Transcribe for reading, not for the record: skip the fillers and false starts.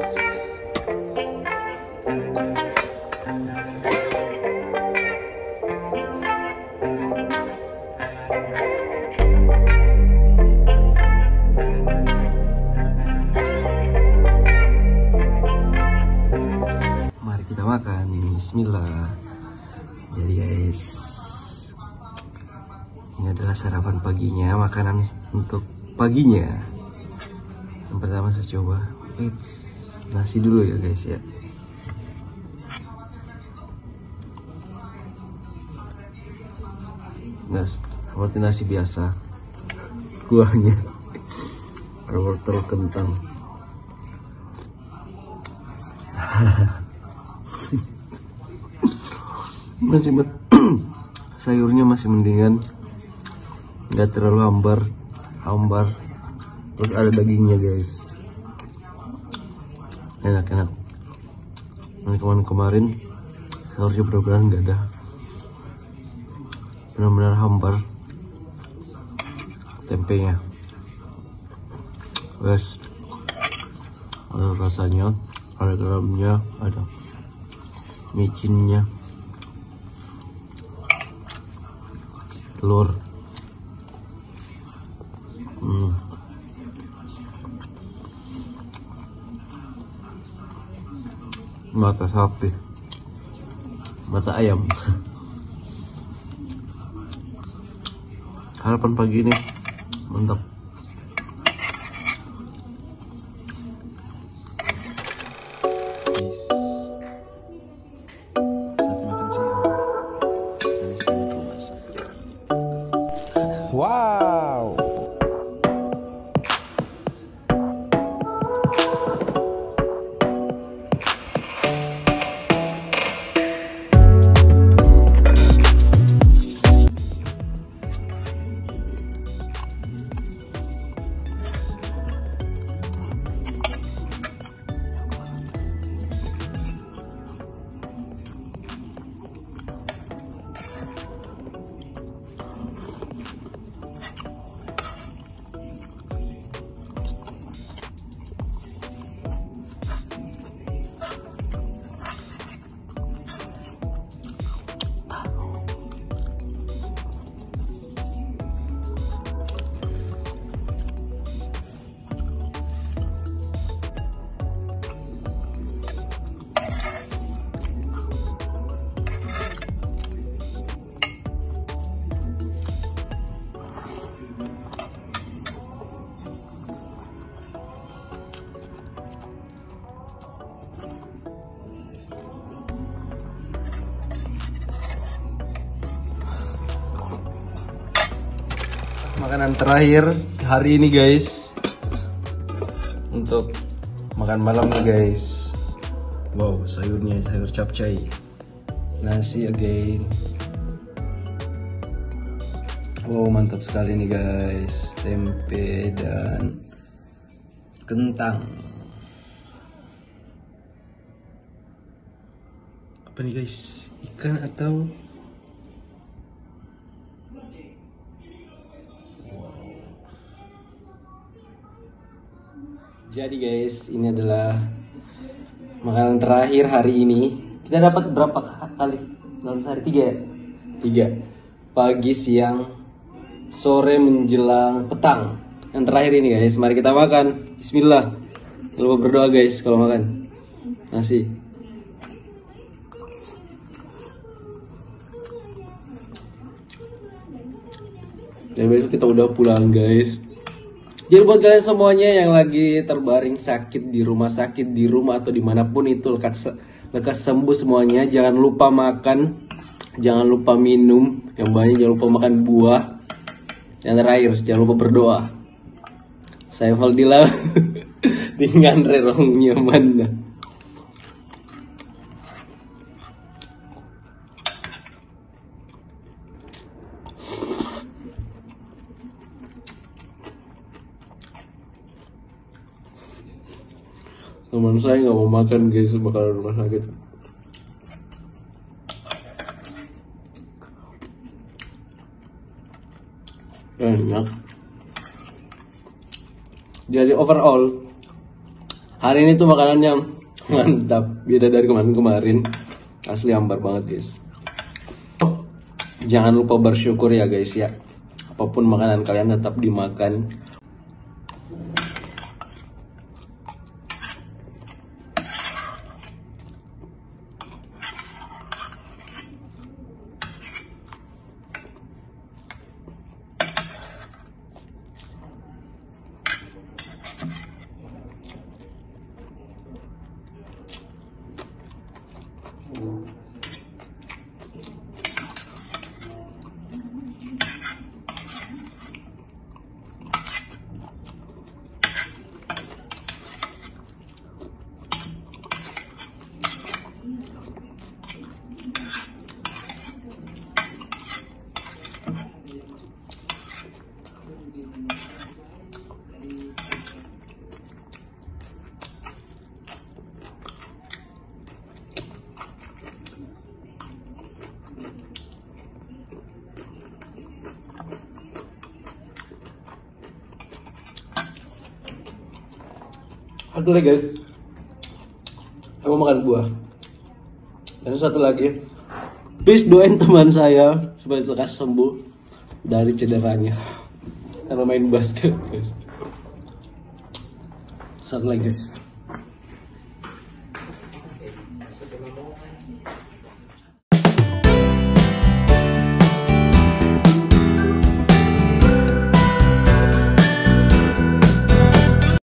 Mari kita makan. Bismillah. Jadi guys, ini adalah sarapan paginya, makanan untuk paginya. Yang pertama saya coba nasi dulu ya guys ya. Nah, seperti nasi biasa, kuahnya ada wortel kentang. Masih sayurnya masih mendingan, nggak terlalu hambar, terus ada dagingnya guys, enak. Kemarin sayurnya benar-benar nggak ada, benar-benar hambar tempenya guys, ada rasanya, ada garamnya, ada micinnya, telur, mata sapi, mata ayam. Harapan pagi ini mantap. Satu makan siang. Wow. Makanan terakhir hari ini guys, untuk makan malam nih guys. Wow, sayurnya sayur capcay, nasi again. Wow, mantap sekali nih guys, tempe dan kentang. Apa nih guys, ikan atau jadi guys, ini adalah makanan terakhir hari ini. Kita dapat berapa kali dalam sehari? 3 pagi, siang, sore, menjelang petang. Yang terakhir ini guys, mari kita makan. Bismillah. Jangan lupa berdoa guys kalau makan nasi. Dan besok kita udah pulang guys. Jadi buat kalian semuanya yang lagi terbaring sakit di rumah atau dimanapun itu, lekas sembuh semuanya. Jangan lupa makan, jangan lupa minum yang banyak, jangan lupa makan buah. Yang terakhir, jangan lupa berdoa. Saya Faldila dengan rerongnya mana. Teman saya nggak mau makan guys, bakal rumah sakit. Enak. Jadi overall Hari ini tuh makanannya mantap, beda dari kemarin-kemarin. Asli ambar banget guys. Jangan lupa bersyukur ya guys ya. Apapun makanan kalian tetap dimakan. Satu lagi guys, aku mau makan buah. Dan satu lagi, please doain teman saya supaya lekas sembuh dari cederanya karena main basket guys. Satu lagi guys.